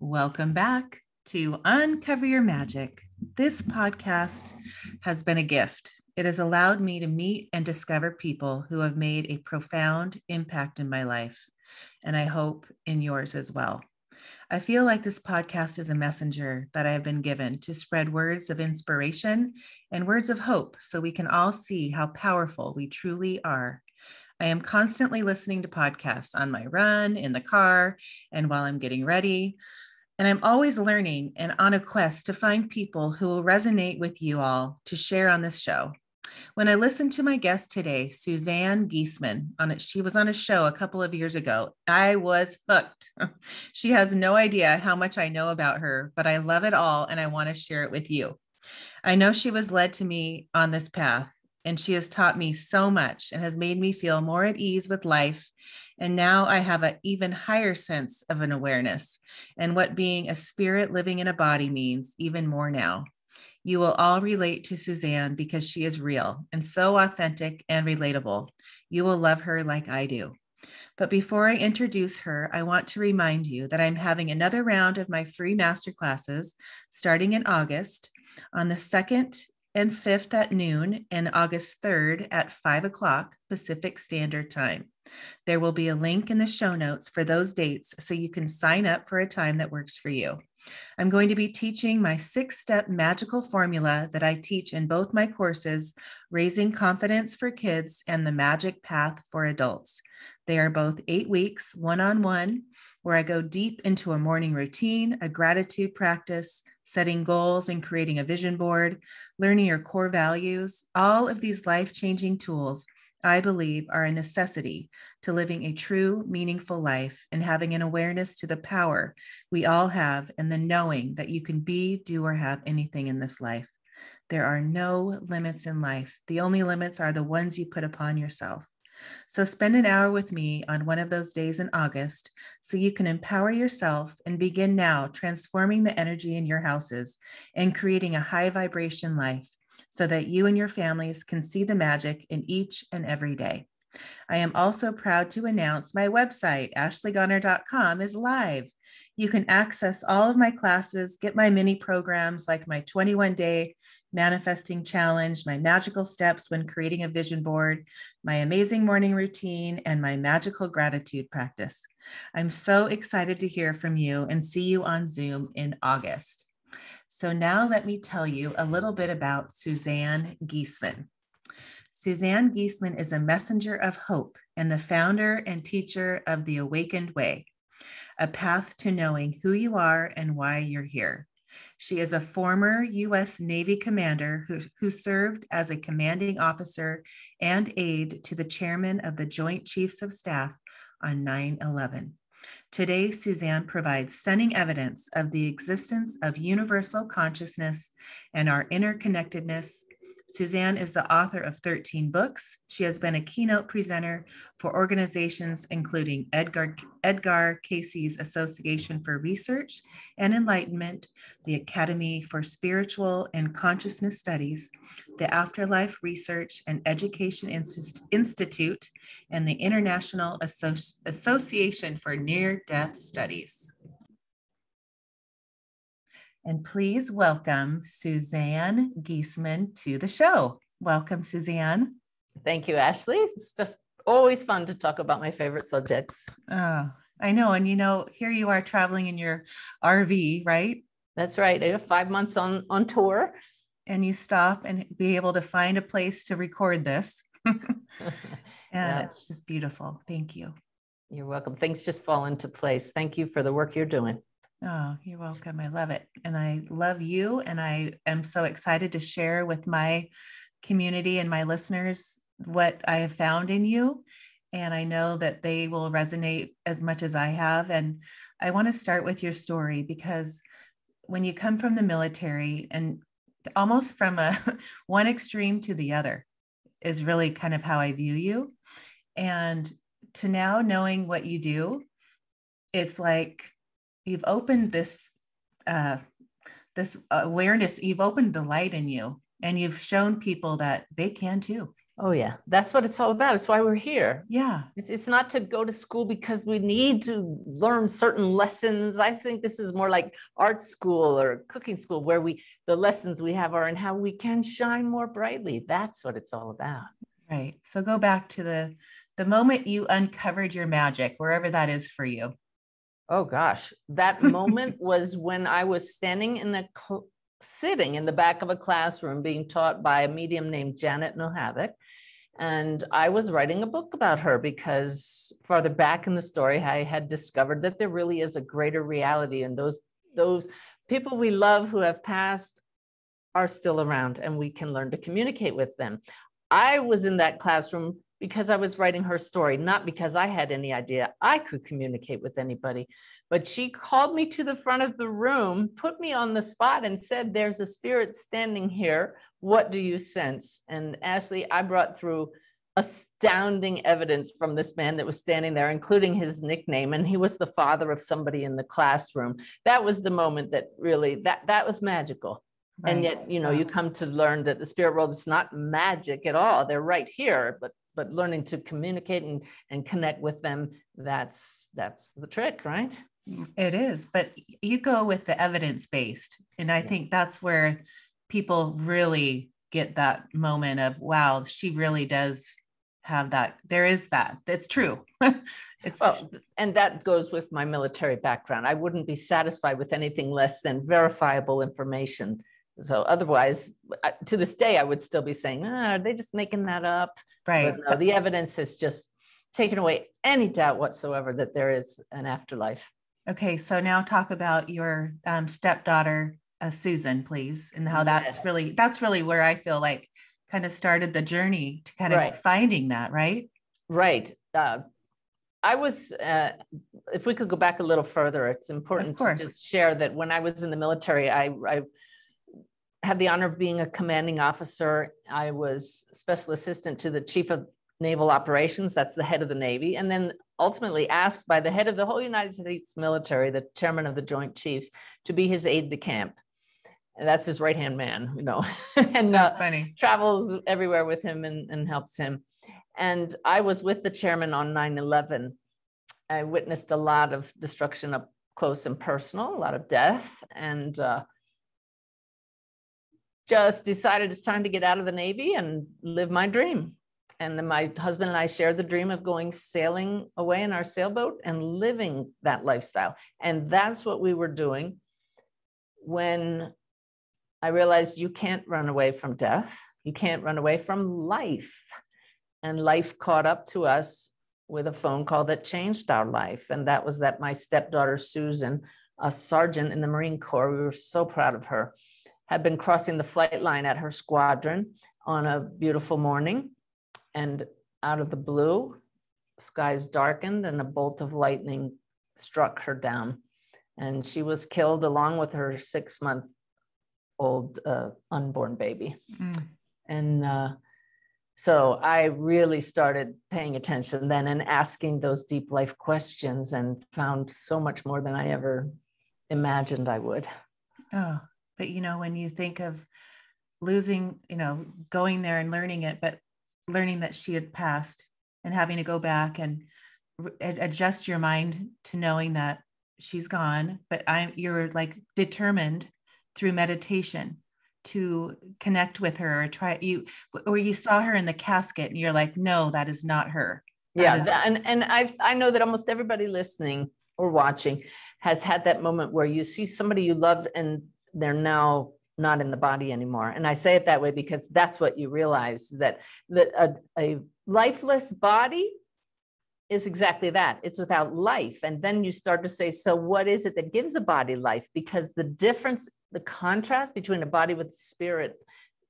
Welcome back to Uncover Your Magic. This podcast has been a gift. It has allowed me to meet and discover people who have made a profound impact in my life, and I hope in yours as well. I feel like this podcast is a messenger that I have been given to spread words of inspiration and words of hope so we can all see how powerful we truly are. I am constantly listening to podcasts on my run, in the car, and while I'm getting ready. And I'm always learning and on a quest to find people who will resonate with you all to share on this show. When I listened to my guest today, Suzanne Giesemann, she was on a show a couple of years ago. I was hooked. She has no idea how much I know about her, but I love it all and I want to share it with you. I know she was led to me on this path, and she has taught me so much and has made me feel more at ease with life. And now I have an even higher sense of an awareness and what being a spirit living in a body means even more now. You will all relate to Suzanne because she is real and so authentic and relatable. You will love her like I do. But before I introduce her, I want to remind you that I'm having another round of my free masterclasses starting in August on the 2nd and 5th at noon and August 3rd at 5 o'clock Pacific Standard Time. There will be a link in the show notes for those dates so you can sign up for a time that works for you. I'm going to be teaching my 6-step magical formula that I teach in both my courses, Raising Confidence for Kids and The Magic Path for Adults. They are both 8 weeks, one-on-one, where I go deep into a morning routine, a gratitude practice, setting goals and creating a vision board, learning your core values. All of these life-changing tools I believe are a necessity to living a true, meaningful life and having an awareness to the power we all have and the knowing that you can be, do, or have anything in this life. There are no limits in life. The only limits are the ones you put upon yourself. So spend an hour with me on one of those days in August so you can empower yourself and begin now transforming the energy in your houses and creating a high vibration life, so that you and your families can see the magic in each and every day. I am also proud to announce my website, ashleygoner.com, is live. You can access all of my classes, get my mini programs like my 21-day manifesting challenge, my magical steps when creating a vision board, my amazing morning routine, and my magical gratitude practice. I'm so excited to hear from you and see you on Zoom in August. So now let me tell you a little bit about Suzanne Giesemann. Suzanne Giesemann is a messenger of hope and the founder and teacher of The Awakened Way, a path to knowing who you are and why you're here. She is a former U.S. Navy commander who served as a commanding officer and aide to the chairman of the Joint Chiefs of Staff on 9/11. Today, Suzanne provides stunning evidence of the existence of universal consciousness and our interconnectedness. Suzanne is the author of 13 books. She has been a keynote presenter for organizations including Edgar Cayce's Association for Research and Enlightenment, the Academy for Spiritual and Consciousness Studies, the Afterlife Research and Education Institute, and the International Association for Near-Death Studies. And please welcome Suzanne Giesemann to the show. Welcome, Suzanne. Thank you, Ashley. It's just always fun to talk about my favorite subjects. Oh, I know. And here you are traveling in your RV, right? That's right. I have 5 months on tour. And you stop and be able to find a place to record this. And It's just beautiful. Thank you. You're welcome. Things just fall into place. Thank you for the work you're doing. Oh, you're welcome. I love it. And I love you. And I am so excited to share with my community and my listeners what I have found in you. And I know that they will resonate as much as I have. And I want to start with your story, because when you come from the military and almost from one extreme to the other is really kind of how I view you. And to now knowing what you do, it's like you've opened this awareness, you've opened the light in you, and you've shown people that they can too. Oh yeah, that's what it's all about. It's why we're here. Yeah. It's not to go to school because we need to learn certain lessons. I think this is more like art school or cooking school, where the lessons we have are in how we can shine more brightly. That's what it's all about. Right. So go back to the moment you uncovered your magic, wherever that is for you. Oh gosh, that moment was when I was standing sitting in the back of a classroom being taught by a medium named Janet Nohavik. And I was writing a book about her because farther back in the story, I had discovered that there really is a greater reality, and those people we love who have passed are still around, and we can learn to communicate with them. I was in that classroom because I was writing her story, not because I had any idea I could communicate with anybody. But she called me to the front of the room, put me on the spot, and said, "There's a spirit standing here. What do you sense?" And Ashley, I brought through astounding evidence from this man that was standing there, including his nickname. And he was the father of somebody in the classroom. That was the moment that really, that was magical. Right. And yet, you come to learn that the spirit world is not magic at all. They're right here, but learning to communicate and connect with them, that's the trick, right? It is, but you go with the evidence-based. And I think that's where people really get that moment of, wow, she really does have that. There is that. It's true. And that goes with my military background. I wouldn't be satisfied with anything less than verifiable information. So otherwise, to this day, I would still be saying, are they just making that up? Right. But no, the evidence has just taken away any doubt whatsoever that there is an afterlife. Okay, so now talk about your stepdaughter, Suzanne, please, and how that's really where I feel like kind of started the journey to kind of finding that, right? Right. I was, if we could go back a little further, it's important to just share that when I was in the military, I had the honor of being a commanding officer. I was special assistant to the chief of naval operations, that's the head of the Navy, and then ultimately asked by the head of the whole United States military, the chairman of the Joint Chiefs, to be his aide de camp. And that's his right-hand man, and travels everywhere with him and helps him. And I was with the chairman on 9/11. I witnessed a lot of destruction up close and personal, a lot of death, and just decided it's time to get out of the Navy and live my dream. And then my husband and I shared the dream of going sailing away in our sailboat and living that lifestyle. And that's what we were doing when I realized you can't run away from death. You can't run away from life. And life caught up to us with a phone call that changed our life. And that was that my stepdaughter, Suzanne, a sergeant in the Marine Corps, we were so proud of her, had been crossing the flight line at her squadron on a beautiful morning. And out of the blue, skies darkened and a bolt of lightning struck her down. And she was killed along with her 6-month-old unborn baby. And so I really started paying attention then and asking those deep life questions, and found so much more than I ever imagined I would. Oh, but when you think of losing, going there and learning it, but learning that she had passed and having to go back and adjust your mind to knowing that she's gone, but you're like determined through meditation to connect with her, or you saw her in the casket and you're like, no, that is not her. And I know that almost everybody listening or watching has had that moment where you see somebody you loved and they're now not in the body anymore. And I say it that way because that's what you realize, that a lifeless body is exactly that. It's without life. And then you start to say, so what is it that gives a body life? Because the difference, the contrast between a body with spirit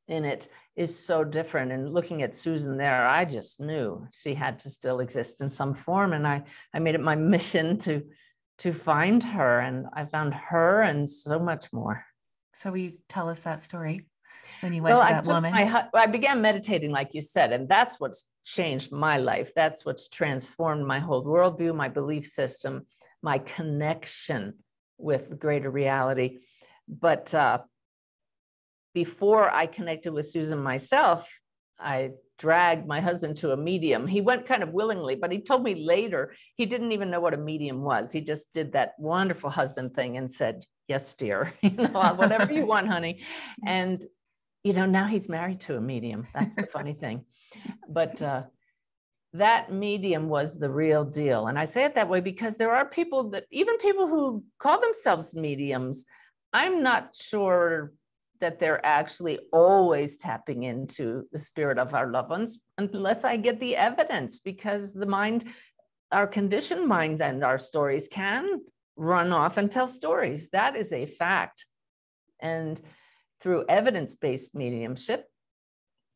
in it is so different. And looking at Suzanne there, I just knew she had to still exist in some form. And I made it my mission to find her, and I found her and so much more. So will you tell us that story when you went to that woman? I began meditating, like you said, and that's what's changed my life. That's what's transformed my whole worldview, my belief system, my connection with greater reality. But before I connected with Suzanne myself, I drag my husband to a medium. He went kind of willingly, but he told me later he didn't even know what a medium was. He just did that wonderful husband thing and said, yes, dear, whatever you want, honey. And, now he's married to a medium. That's the funny thing. But that medium was the real deal. And I say it that way because there are people even people who call themselves mediums, I'm not sure that they're actually always tapping into the spirit of our loved ones unless I get the evidence, because the mind, our conditioned minds and our stories can run off and tell stories. That is a fact. And through evidence-based mediumship,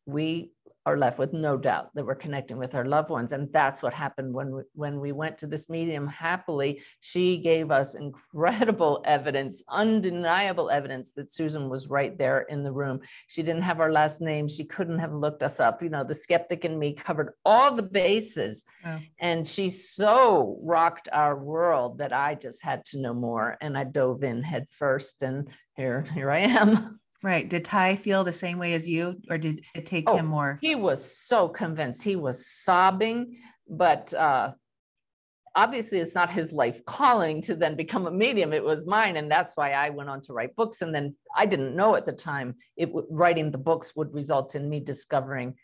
we are left with no doubt that we're connecting with our loved ones. And that's what happened when we went to this medium. Happily, she gave us incredible evidence, undeniable evidence that Susan was right there in the room. She didn't have our last name. She couldn't have looked us up. The skeptic in me covered all the bases. Oh. And she so rocked our world that I just had to know more. And I dove in head first, and here I am. Right. Did Ty feel the same way as you, or did it take him more? He was so convinced. He was sobbing, but obviously it's not his life calling to then become a medium. It was mine. And that's why I went on to write books. And then I didn't know at the time writing the books would result in me discovering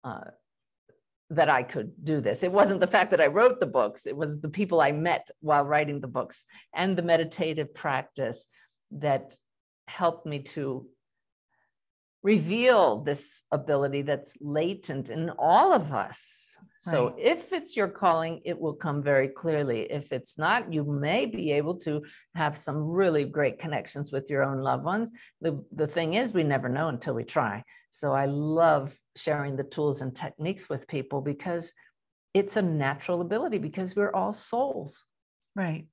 that I could do this. It wasn't the fact that I wrote the books. It was the people I met while writing the books and the meditative practice that helped me to reveal this ability that's latent in all of us. Right. So if it's your calling, it will come very clearly. If it's not, you may be able to have some really great connections with your own loved ones. The thing is, we never know until we try. So I love sharing the tools and techniques with people because it's a natural ability, because we're all souls. Right.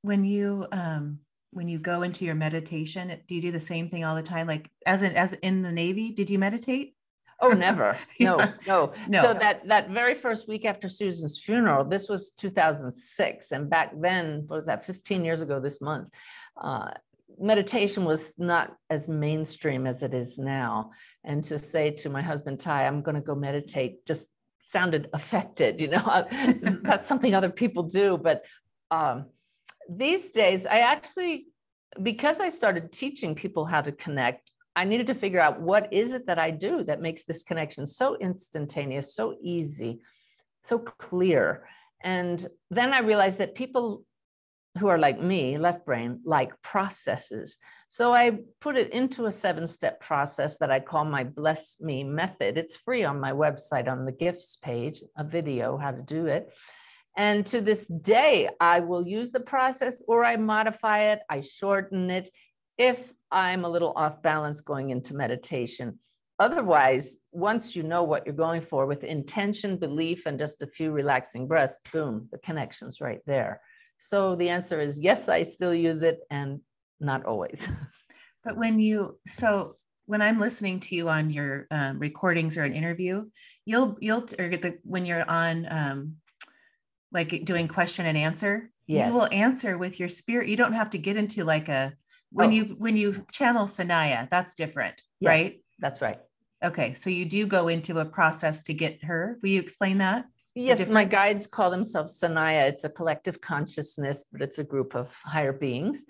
When you go into your meditation, do you do the same thing all the time? Like as in the Navy, did you meditate? Oh, never. No. So that very first week after Susan's funeral, this was 2006. And back then, what was that, 15 years ago this month, meditation was not as mainstream as it is now. And to say to my husband, Ty, I'm going to go meditate, just sounded affected, that's something other people do. But these days, because I started teaching people how to connect, I needed to figure out what is it that I do that makes this connection so instantaneous, so easy, so clear. And then I realized that people who are like me, left brain, like processes. So I put it into a 7-step process that I call my Bless Me method. It's free on my website on the gifts page, a video, how to do it. And to this day, I will use the process, or I modify it, I shorten it if I'm a little off balance going into meditation. Otherwise, once you know what you're going for with intention, belief, and just a few relaxing breaths, boom, the connection's right there. So the answer is yes, I still use it, and not always. But when I'm listening to you on your recordings or an interview, when you're on like doing question and answer, yes, you will answer with your spirit. You don't have to get into like when you channel Sanaya, that's different, yes, right? That's right. Okay. So you do go into a process to get her. Will you explain that? Yes, my guides call themselves Sanaya. It's a collective consciousness, but it's a group of higher beings.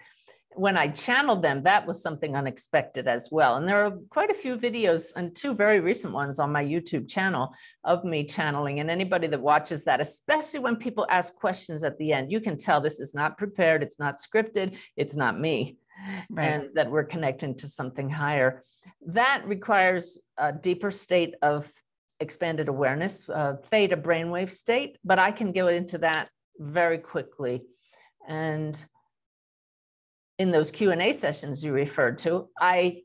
When I channeled them, that was something unexpected as well. And there are quite a few videos, and 2 very recent ones on my YouTube channel of me channeling. And anybody that watches that, especially when people ask questions at the end, you can tell this is not prepared, it's not scripted, it's not me, right, and that we're connecting to something higher. That requires a deeper state of expanded awareness, theta brainwave state, but I can go into that very quickly. And in those Q&A sessions you referred to, I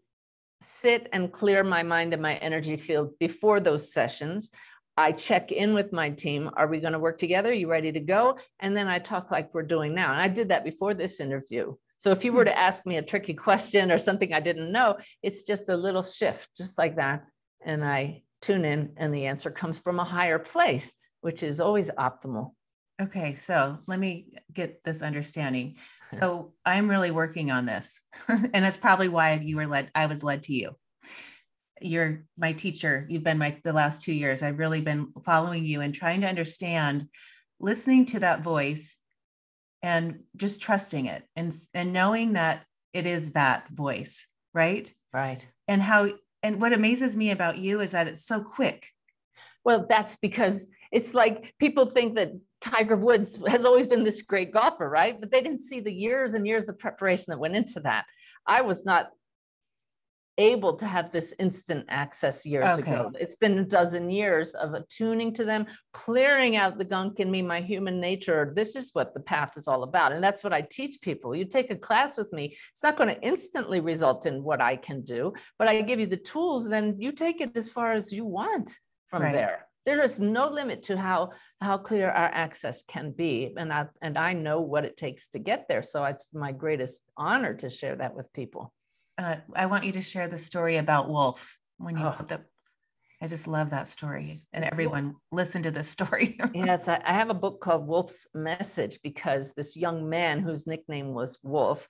sit and clear my mind and my energy field before those sessions. I check in with my team. Are we going to work together? Are you ready to go? And then I talk like we're doing now. And I did that before this interview. So if you were to ask me a tricky question or something I didn't know, it's just a little shift, just like that. And I tune in, and the answer comes from a higher place, which is always optimal. Okay, so let me get this understanding. So I'm really working on this, and that's probably why I was led to you. you're my teacher. You've been the last 2 years. I've really been following you and trying to understand, listening to that voice and just trusting it and knowing that it is that voice, right? Right. And what amazes me about you is that it's so quick. Well, that's because it's like people think that Tiger Woods has always been this great golfer, right? But they didn't see the years and years of preparation that went into that. I was not able to have this instant access years ago. It's been a dozen years of attuning to them, clearing out the gunk in me, my human nature. This is what the path is all about. And that's what I teach people. You take a class with me, it's not going to instantly result in what I can do, but I give you the tools, and then you take it as far as you want from there. There is no limit to how clear our access can be. And I know what it takes to get there. So it's my greatest honor to share that with people. I want you to share the story about Wolf when you put up. I just love that story, and everyone listen to this story. Yes, I have a book called Wolf's Message, because this young man whose nickname was Wolf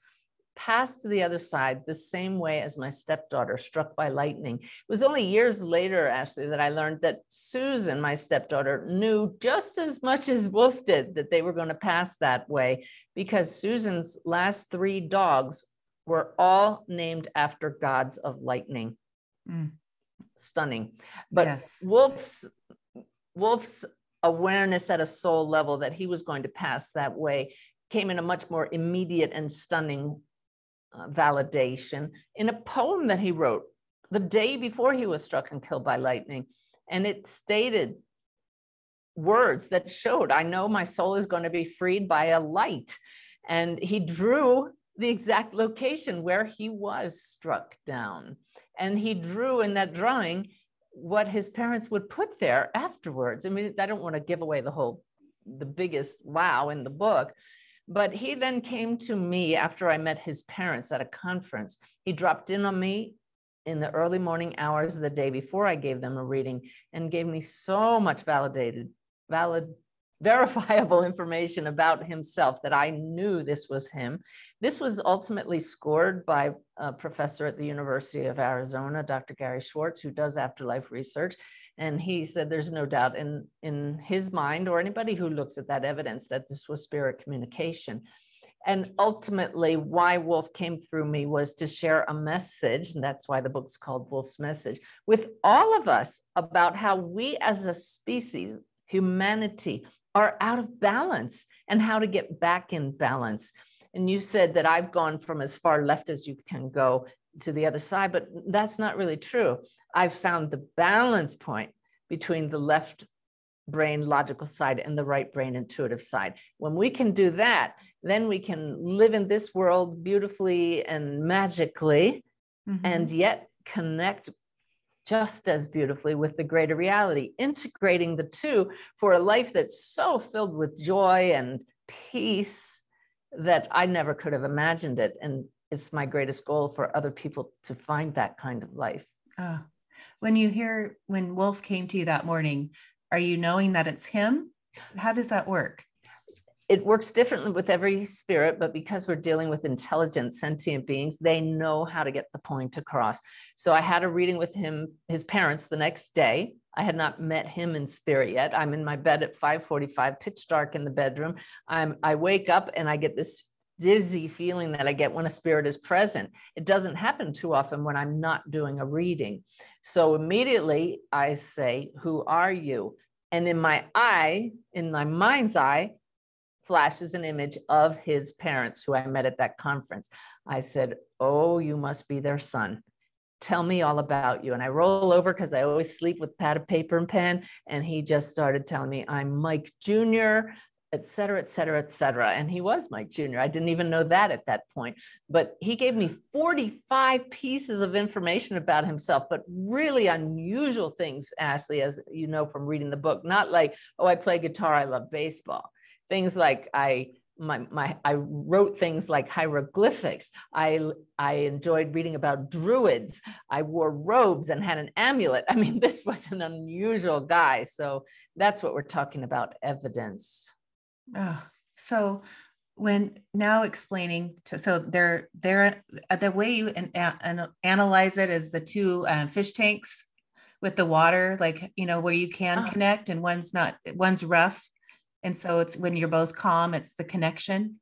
passed to the other side the same way as my stepdaughter, struck by lightning. It was only years later, Ashley, that I learned that Susan, my stepdaughter, knew just as much as Wolf did that they were going to pass that way, because Susan's last 3 dogs were all named after gods of lightning. Stunning. But Wolf's awareness at a soul level that he was going to pass that way came in a much more immediate and stunning validation in a poem that he wrote the day before he was struck and killed by lightning. And it stated words that showed, I know my soul is going to be freed by a light. And he drew the exact location where he was struck down. And he drew in that drawing what his parents would put there afterwards. I mean, I don't want to give away the biggest wow in the book, but he then came to me after I met his parents at a conference. He dropped in on me in the early morning hours of the day before I gave them a reading, and gave me so much verifiable information about himself that I knew this was him. This was ultimately scored by a professor at the University of Arizona, Dr. Gary Schwartz, who does afterlife research. And he said there's no doubt in his mind, or anybody who looks at that evidence, that this was spirit communication. And ultimately, why Wolf came through me was to share a message, and that's why the book's called Wolf's Message, with all of us about how we as a species, humanity, are out of balance and how to get back in balance. And you said that I've gone from as far left as you can go to the other side, but that's not really true. I've found the balance point between the left brain logical side and the right brain intuitive side. When we can do that, then we can live in this world beautifully and magically, and yet connect just as beautifully with the greater reality, integrating the two for a life that's so filled with joy and peace that I never could have imagined it. And it's my greatest goal for other people to find that kind of life. When Wolf came to you that morning, are you knowing that it's him? How does that work? It works differently with every spirit, but because we're dealing with intelligent, sentient beings, they know how to get the point across. So I had a reading with his parents the next day. I had not met him in spirit yet. I'm in my bed at 5:45, pitch dark in the bedroom. I wake up and I get this dizzy feeling that I get when a spirit is present. It doesn't happen too often when I'm not doing a reading. So immediately I say, "Who are you?" And in my mind's eye, flashes an image of his parents who I met at that conference. I said, "Oh, you must be their son. Tell me all about you." And I roll over because I always sleep with pad of paper and pen. And he just started telling me, "I'm Mike Jr., et cetera, et cetera, et cetera." And he was Mike Jr. I didn't even know that at that point. But he gave me 45 pieces of information about himself, but really unusual things, Ashley, as you know from reading the book. Not like, "Oh, I play guitar, I love baseball." Things like I wrote things like hieroglyphics. I enjoyed reading about druids. I wore robes and had an amulet. I mean, this was an unusual guy. So that's what we're talking about, evidence. So when now explaining to, so they're the way you analyze it is the two fish tanks with the water, like, where you can Ah, connect and one's rough. And so it's when you're both calm, it's the connection.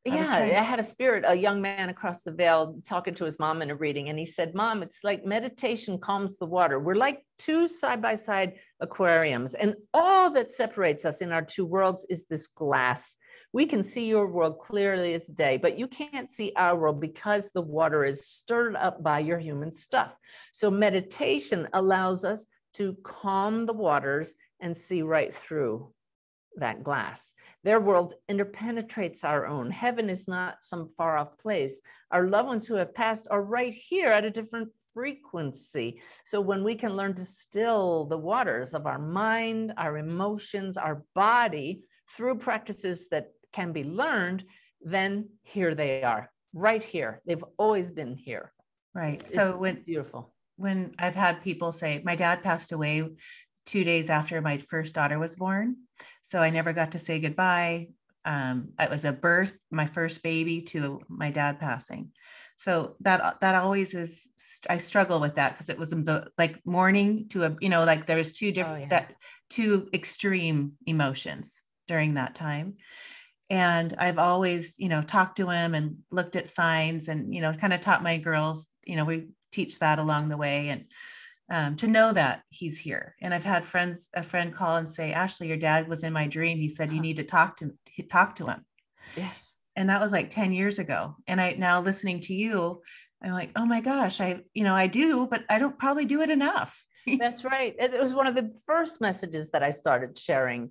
I was yeah, I trying. had a young man across the veil talking to his mom in a reading, and he said, Mom, it's like meditation calms the water. We're like two side-by-side aquariums, and all that separates us in our two worlds is this glass. We can see your world clearly as day, but you can't see our world because the water is stirred up by your human stuff. So meditation allows us to calm the waters and see right through that glass. Their world interpenetrates our own. Heaven is not some far off place. Our loved ones who have passed are right here at a different frequency. So when we can learn to still the waters of our mind, our emotions, our body through practices that can be learned, then here they are, right here. They've always been here. Right. It's beautiful. When I've had people say, my dad passed away 2 days after my first daughter was born, so I never got to say goodbye. It was a birth, my first baby, to my dad passing. So that always is, I struggle with that, because it was the like mourning to a, like there was two different, that two extreme emotions during that time. And I've always, talked to him and looked at signs and, kind of taught my girls, we teach that along the way, and to know that he's here. And I've had a friend call and say, Ashley, your dad was in my dream. He said, you need to talk to him. Yes. And that was like 10 years ago. And now listening to you, I'm like, oh my gosh, I do, but I don't probably do it enough. That's right. It was one of the first messages that I started sharing.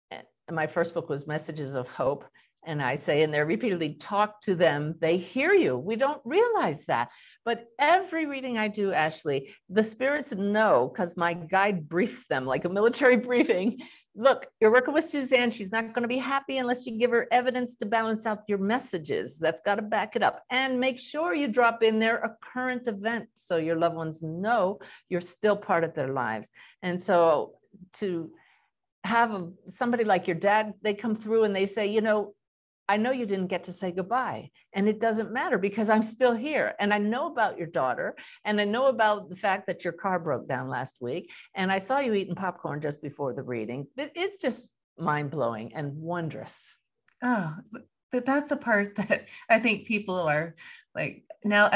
And my first book was Messages of Hope. And I say in there repeatedly, talk to them. They hear you. We don't realize that. But every reading I do, Ashley, the spirits know, because my guide briefs them like a military briefing. Look, you're working with Suzanne. She's not going to be happy unless you give her evidence to balance out your messages. That's got to back it up. And make sure you drop in there a current event so your loved ones know you're still part of their lives. And so to have somebody like your dad, they come through and they say, I know you didn't get to say goodbye, and it doesn't matter because I'm still here. And I know about your daughter, and I know about the fact that your car broke down last week. And I saw you eating popcorn just before the reading. It's just mind blowing and wondrous. Oh, but that's a part that I think people are like, now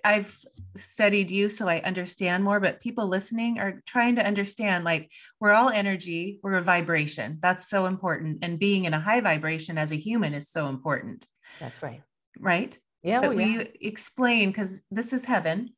I've studied you, so I understand more, but people listening are trying to understand, like, we're all energy, we're a vibration. That's so important. And being in a high vibration as a human is so important. That's right. Right? Yeah. But we explain, because this is heaven.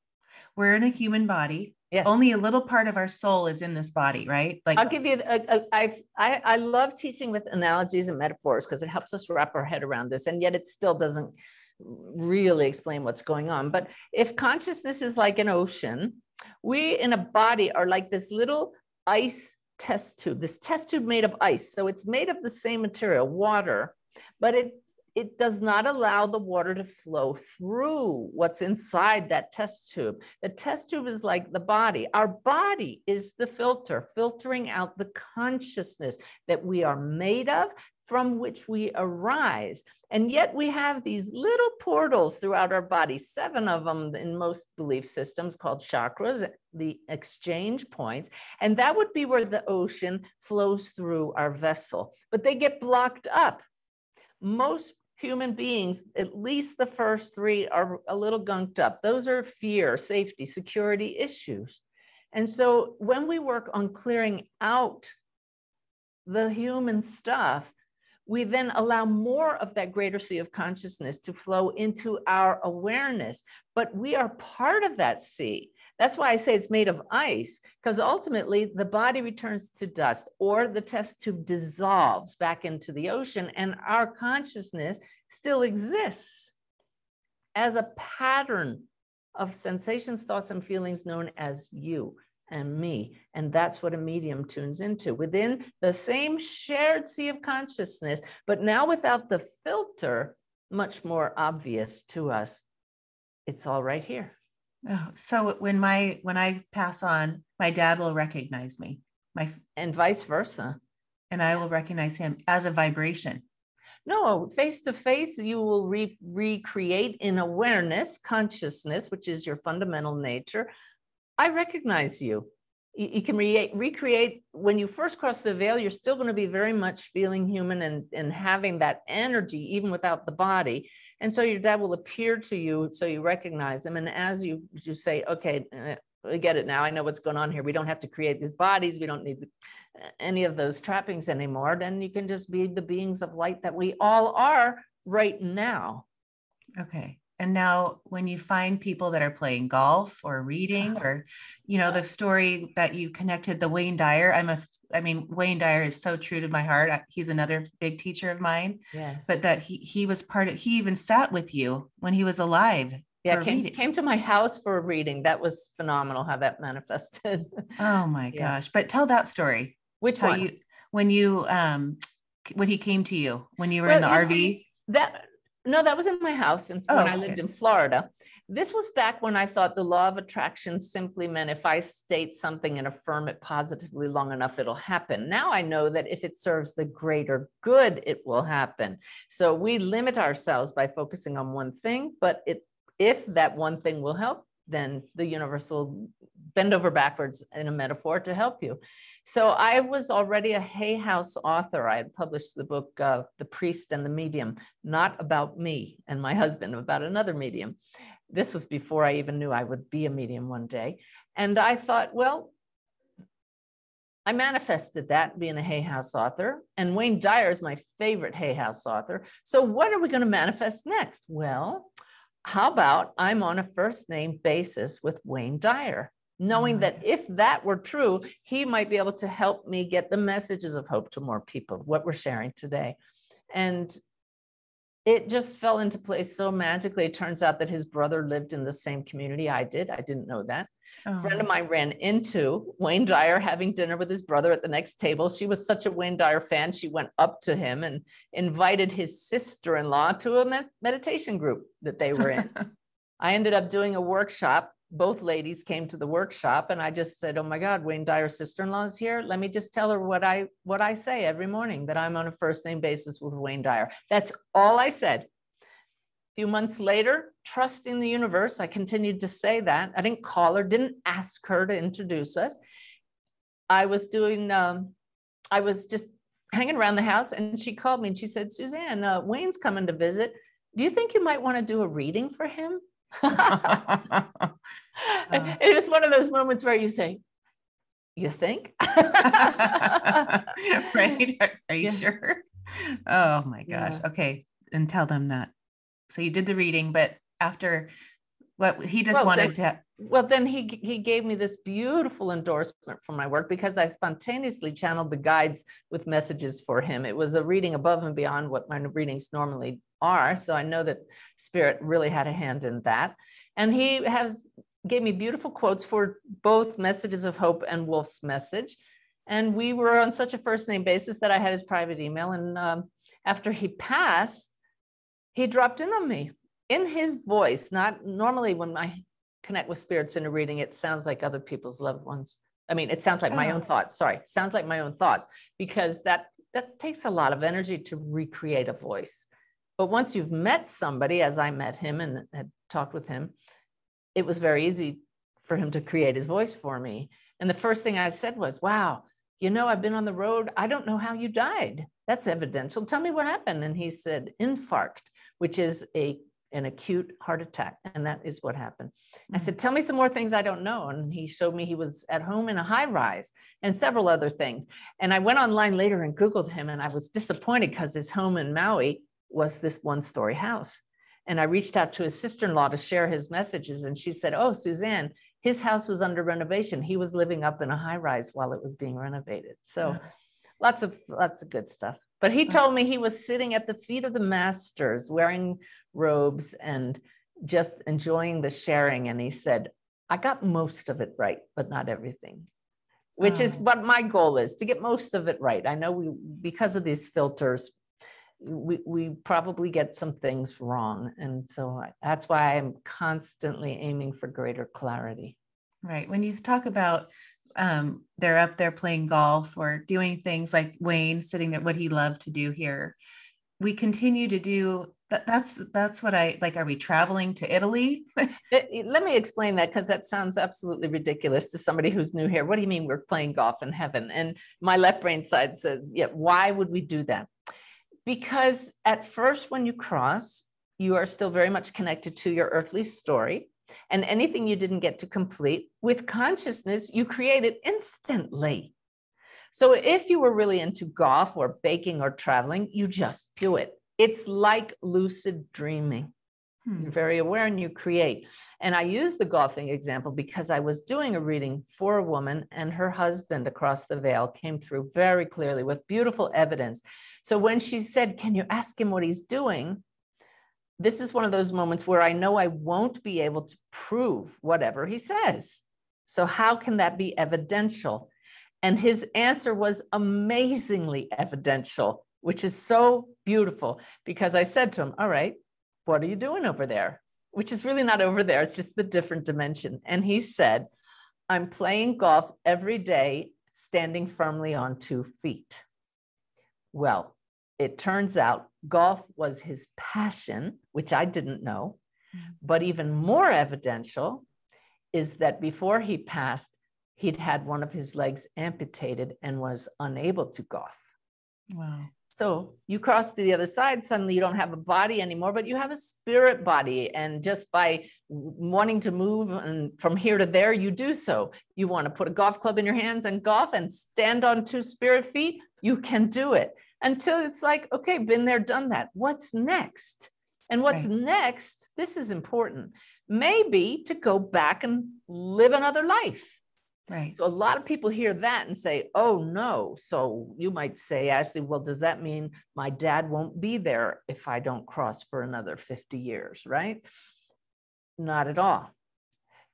We're in a human body. Yes. Only a little part of our soul is in this body, right? Like, I'll give you, I love teaching with analogies and metaphors because it helps us wrap our head around this. And yet it still doesn't really explain what's going on. But if consciousness is like an ocean, we in a body are like this little ice test tube, this test tube made of ice. So it's made of the same material, water, but it does not allow the water to flow through what's inside that test tube. The test tube is like the body. Our body is the filter, filtering out the consciousness that we are made of, from which we arise. And yet we have these little portals throughout our body, 7 of them in most belief systems, called chakras, the exchange points. And that would be where the ocean flows through our vessel, but they get blocked up. Most human beings, at least the first 3, are a little gunked up. Those are fear, safety, security issues. And so when we work on clearing out the human stuff, we then allow more of that greater sea of consciousness to flow into our awareness. But we are part of that sea. That's why I say it's made of ice, because ultimately the body returns to dust, or the test tube dissolves back into the ocean, and our consciousness still exists as a pattern of sensations, thoughts, and feelings known as you and me. And that's what a medium tunes into, within the same shared sea of consciousness, but now without the filter, much more obvious to us. It's all right here. Oh, so when I pass on, my dad will recognize me, and vice versa. And I will recognize him as a vibration. No, face to face, you will recreate in awareness, consciousness, which is your fundamental nature. I recognize you. You can recreate when you first cross the veil, you're still going to be very much feeling human and having that energy, even without the body. And so your dad will appear to you, so you recognize him. And as you say, okay, I get it now. I know what's going on here. We don't have to create these bodies. We don't need any of those trappings anymore. Then you can just be the beings of light that we all are right now. Okay. And now when you find people that are playing golf or reading, or, the story that you connected, the Wayne Dyer, Wayne Dyer is so true to my heart. He's another big teacher of mine. Yes. But that he was he even sat with you when he was alive. Yeah, came to my house for a reading. That was phenomenal how that manifested. Oh my gosh. But tell that story. Which one? When he came to you, when you were in the RV? That was in my house when I lived in Florida. This was back when I thought the law of attraction simply meant if I state something and affirm it positively long enough, it'll happen. Now I know that if it serves the greater good, it will happen. So we limit ourselves by focusing on one thing, but if that one thing will help, then the universe will bend over backwards in a metaphor to help you. So I was already a Hay House author. I had published the book, The Priest and the Medium, not about me and my husband, about another medium. This was before I even knew I would be a medium one day. And I thought, well, I manifested that being a Hay House author, and Wayne Dyer is my favorite Hay House author. So what are we going to manifest next? Well, how about I'm on a first name basis with Wayne Dyer, knowing that if that were true, he might be able to help me get the messages of hope to more people, what we're sharing today. And it just fell into place so magically. It turns out that his brother lived in the same community I did. I didn't know that. A friend of mine ran into Wayne Dyer having dinner with his brother at the next table. She was such a Wayne Dyer fan. She went up to him and invited his sister-in-law to a meditation group that they were in. I ended up doing a workshop. Both ladies came to the workshop, and I just said, oh my God, Wayne Dyer's sister-in-law is here. Let me just tell her what I say every morning, that I'm on a first name basis with Wayne Dyer. That's all I said. A few months later, trusting the universe, I continued to say that. I didn't call her, didn't ask her to introduce us. I was just hanging around the house, and she called me and she said, Suzanne, Wayne's coming to visit. Do you think you might want to do a reading for him? It was one of those moments where you say, you think? Right? Are you sure? Oh my gosh. Yeah. Okay. And tell them that. So you did the reading, but after what he just wanted to. Well, then he gave me this beautiful endorsement for my work because I spontaneously channeled the guides with messages for him. It was a reading above and beyond what my readings normally are. So I know that Spirit really had a hand in that. And he gave me beautiful quotes for both Messages of Hope and Wolf's Message. And we were on such a first name basis that I had his private email. And after he passed, he dropped in on me in his voice. Not normally when I connect with spirits in a reading, it sounds like other people's loved ones. I mean, it sounds like my own thoughts. Sorry, it sounds like my own thoughts, because that takes a lot of energy to recreate a voice. But once you've met somebody, as I met him and had talked with him, it was very easy for him to create his voice for me. And the first thing I said was, wow, I've been on the road. I don't know how you died. That's evidential. Tell me what happened. And he said, infarct, which is an acute heart attack. And that is what happened. I said, tell me some more things I don't know. And he showed me he was at home in a high rise and several other things. And I went online later and Googled him, and I was disappointed because his home in Maui was this one-story house. And I reached out to his sister-in-law to share his messages. And she said, oh, Suzanne, his house was under renovation. He was living up in a high rise while it was being renovated. So lots of good stuff. But he told me he was sitting at the feet of the masters, wearing robes and just enjoying the sharing. And he said, I got most of it right, but not everything, which is what my goal is, to get most of it right. I know because of these filters, we probably get some things wrong. And so that's why I'm constantly aiming for greater clarity. Right. When you talk about they're up there playing golf or doing things like Wayne sitting there, what he loved to do here, we continue to do that. That's what I like. Are we traveling to Italy? Let me explain that, because that sounds absolutely ridiculous to somebody who's new here. What do you mean we're playing golf in heaven? And my left brain side says, yeah, why would we do that? Because at first, when you cross, you are still very much connected to your earthly story. And anything you didn't get to complete, with consciousness, you create it instantly. So if you were really into golf or baking or traveling, you just do it. It's like lucid dreaming. You're very aware and you create. And I use the golfing example because I was doing a reading for a woman, and her husband across the veil came through very clearly with beautiful evidence. So when she said, can you ask him what he's doing? This is one of those moments where I know I won't be able to prove whatever he says. So how can that be evidential? And his answer was amazingly evidential, which is so beautiful, because I said to him, all right, what are you doing over there? Which is really not over there. It's just the different dimension. And he said, I'm playing golf every day, standing firmly on 2 feet. Well, it turns out golf was his passion, which I didn't know. But even more evidential is that before he passed, he'd had one of his legs amputated and was unable to golf. Wow. So you cross to the other side, suddenly you don't have a body anymore, but you have a spirit body. And just by wanting to move and from here to there, you do so. You want to put a golf club in your hands and golf and stand on 2 spirit feet, you can do it. Until it's like, okay, been there, done that. What's next? And what's next, this is important, maybe to go back and live another life. Right. So a lot of people hear that and say, oh no. So you might say, Ashley, well, does that mean my dad won't be there if I don't cross for another 50 years, right? Not at all.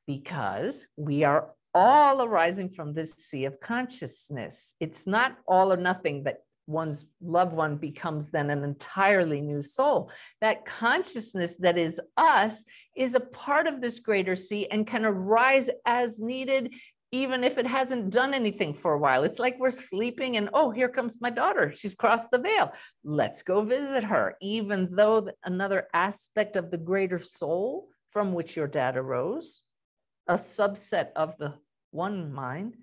Because we are all arising from this sea of consciousness. It's not all or nothing that one's loved one becomes then an entirely new soul. That consciousness that is us is a part of this greater sea and can arise as needed, even if it hasn't done anything for a while. It's like we're sleeping and, oh, here comes my daughter. She's crossed the veil. Let's go visit her. Even though another aspect of the greater soul from which your dad arose, a subset of the one mind,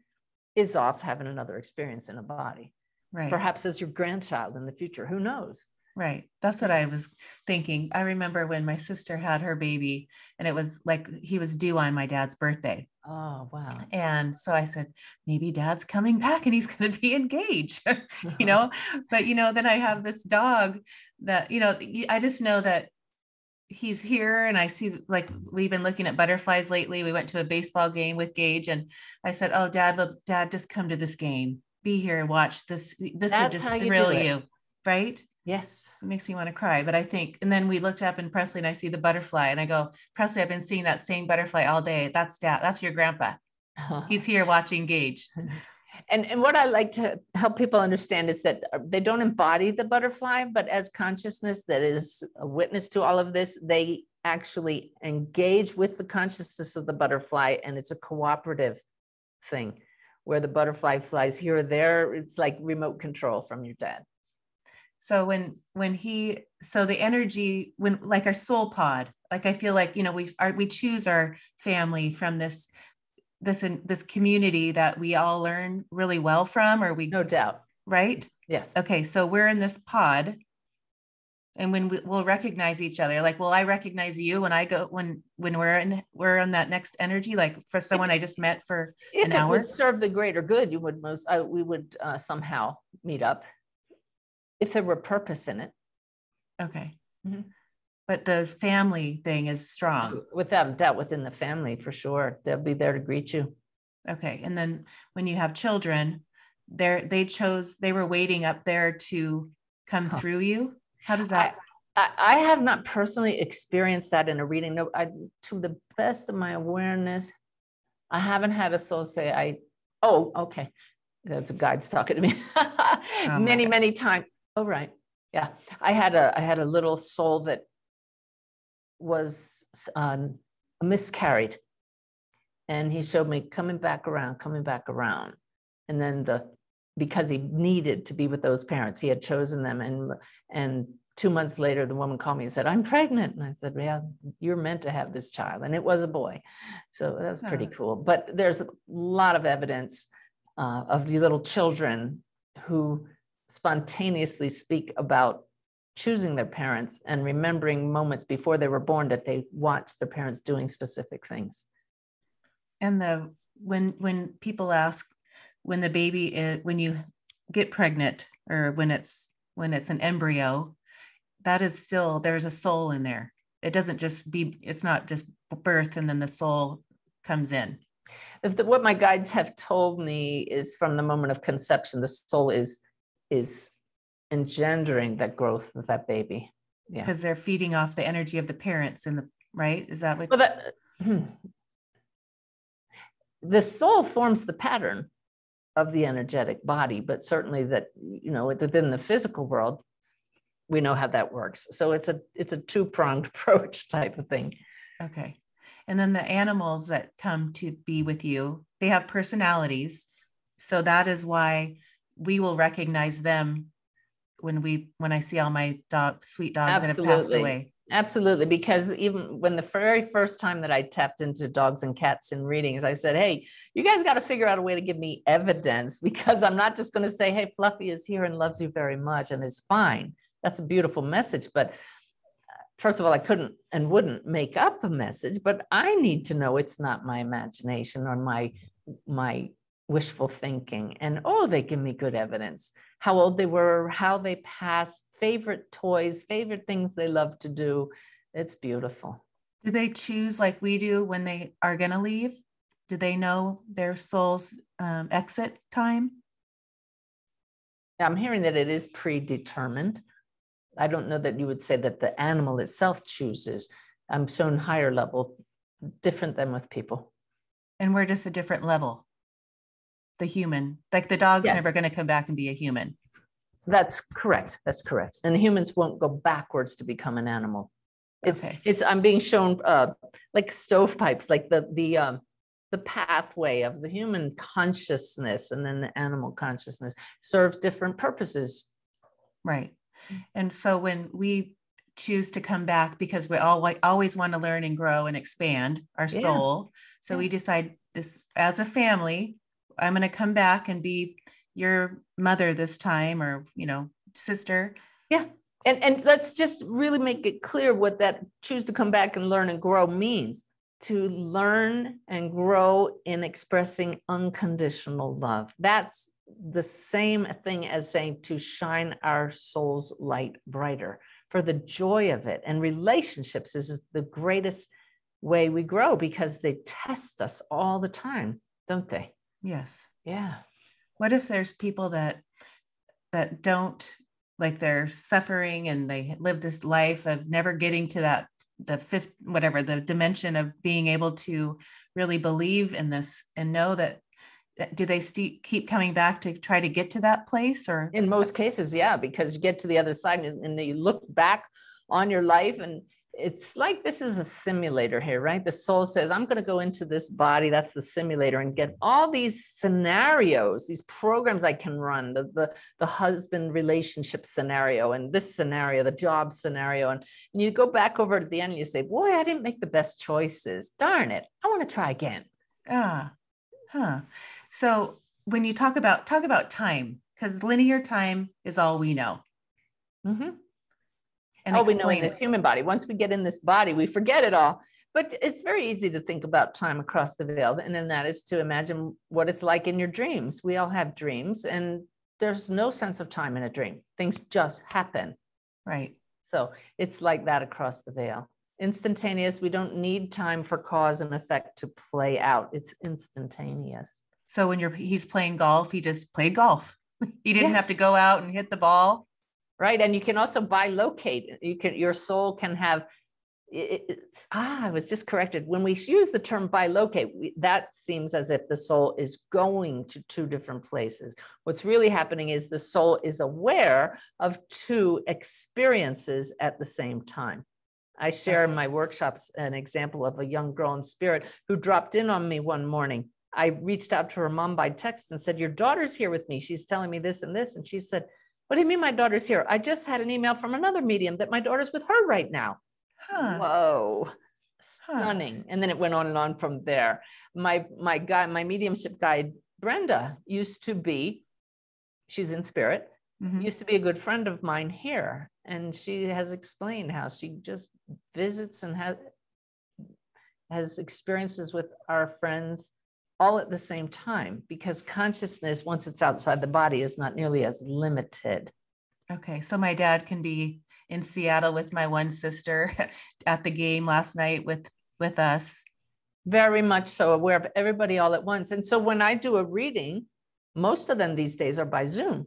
is off having another experience in a body. Right. Perhaps as your grandchild in the future, who knows? Right. That's what I was thinking. I remember when my sister had her baby, and it was like he was due on my dad's birthday. Oh, wow. And so I said, maybe dad's coming back and he's going to be engaged, you know, but, you know, then I have this dog that, you know, I just know that he's here. And I see, like, we've been looking at butterflies lately. We went to a baseball game with Gage, and I said, oh, dad, just come to this game. Be here and watch this. This will just thrill you. Right? Yes. It makes me want to cry. But I think, and then we looked up in Presley and I see the butterfly and I go, Presley, I've been seeing that same butterfly all day. That's dad. That's your grandpa. He's here watching Gage. And what I like to help people understand is that they don't embody the butterfly, but as consciousness that is a witness to all of this, they actually engage with the consciousness of the butterfly. And it's a cooperative thing where the butterfly flies here or there. It's like remote control from your dad. So so the energy, when, like, our soul pod, like, I feel like, you know, we choose our family from this community that we all learn really well from, or no doubt. Right? Yes. Okay. So we're in this pod, and when we'll recognize each other, like, will I recognize you when I go, when we're in that next energy, like for someone I just met for an hour? If it would serve the greater good, we would somehow meet up. If there were purpose in it. Okay. Mm-hmm. But the family thing is strong. Without a doubt, within the family, for sure. They'll be there to greet you. Okay. And then when you have children, they were waiting up there to come through you. How does that? I have not personally experienced that in a reading. No, to the best of my awareness, I haven't had a soul say, oh, okay. That's a guide's talking to me. Many times. Oh, right. Yeah. I had a little soul that was miscarried. And he showed me coming back around. And then because he needed to be with those parents, he had chosen them. And 2 months later, the woman called me and said, I'm pregnant. And I said, yeah, you're meant to have this child. And it was a boy. So that was pretty cool. But there's a lot of evidence of the little children who spontaneously speak about choosing their parents and remembering moments before they were born that they watched their parents doing specific things. And when people ask, when the baby is, when you get pregnant, or when it's an embryo, that is still, there's a soul in there. It doesn't just be, it's not just birth and then the soul comes in. What my guides have told me is from the moment of conception, the soul is engendering that growth of that baby. Yeah. Because they're feeding off the energy of the parents right? Is that what? Well, the soul forms the pattern of the energetic body, but certainly that, within the physical world, we know how that works. So it's a two-pronged approach type of thing. Okay. And then the animals that come to be with you, they have personalities. So that is why we will recognize them when I see all my sweet dogs that have passed away. Absolutely. Because even when the very first time that I tapped into dogs and cats in readings, I said, hey, you guys got to figure out a way to give me evidence, because I'm not just going to say, hey, Fluffy is here and loves you very much and is fine. That's a beautiful message. But first of all, I couldn't and wouldn't make up a message, but I need to know it's not my imagination or my wishful thinking. And they give me good evidence. How old they were, how they passed, favorite toys, favorite things they love to do. It's beautiful. Do they choose like we do when they are going to leave? Do they know their soul's exit time? I'm hearing that it is predetermined. I don't know that you would say that the animal itself chooses. I'm shown higher level, different than with people. And we're just a different level. The human, like the dog's never going to come back and be a human. That's correct. That's correct. And humans won't go backwards to become an animal. I'm being shown like stovepipes, like the pathway of the human consciousness and then the animal consciousness serves different purposes. Right. And so when we choose to come back, because we always want to learn and grow and expand our soul. So we decide this as a family, I'm going to come back and be your mother this time, or, sister. Yeah. And let's just really make it clear what that choose to come back and learn and grow means. To learn and grow in expressing unconditional love. That's the same thing as saying to shine our soul's light brighter, for the joy of it. And relationships is the greatest way we grow, because they test us all the time, don't they? Yes. Yeah. What if there's people that don't, like, they're suffering and they live this life of never getting to the fifth, whatever, the dimension of being able to really believe in this and know that, do they keep coming back to try to get to that place? Or in most cases, yeah, because you get to the other side and you look back on your life, and it's like, this is a simulator here, right? The soul says, I'm going to go into this body, that's the simulator, and get all these scenarios, these programs I can run, the husband relationship scenario, and this scenario, the job scenario. And you go back over at the end and you say, boy, I didn't make the best choices. Darn it. I want to try again. So when you talk about time, because linear time is all we know. Mm-hmm. And we know in this human body. Once we get in this body, we forget it all. But it's very easy to think about time across the veil. And then that is to imagine what it's like in your dreams. We all have dreams, and there's no sense of time in a dream. Things just happen. Right. So it's like that across the veil. Instantaneous. We don't need time for cause and effect to play out. It's instantaneous. So when he's playing golf, he just played golf. He didn't have to go out and hit the ball. Right. And you can also bilocate. Your soul can have, I was just corrected. When we use the term bilocate, that seems as if the soul is going to two different places. What's really happening is the soul is aware of two experiences at the same time. I share in my workshops an example of a young girl in spirit who dropped in on me one morning. I reached out to her mom by text and said, your daughter's here with me. She's telling me this and this. And she said, What do you mean my daughter's here? I just had an email from another medium that my daughter's with her right now. Huh. Whoa, stunning. And then it went on and on from there. My mediumship guide, Brenda, used to be, she's in spirit, used to be a good friend of mine here. And she has explained how she just visits and has experiences with our friends all at the same time, because consciousness, once it's outside the body, is not nearly as limited. Okay, so my dad can be in Seattle with my one sister at the game last night with us. Very much so, aware of everybody all at once. And so when I do a reading, most of them these days are by Zoom.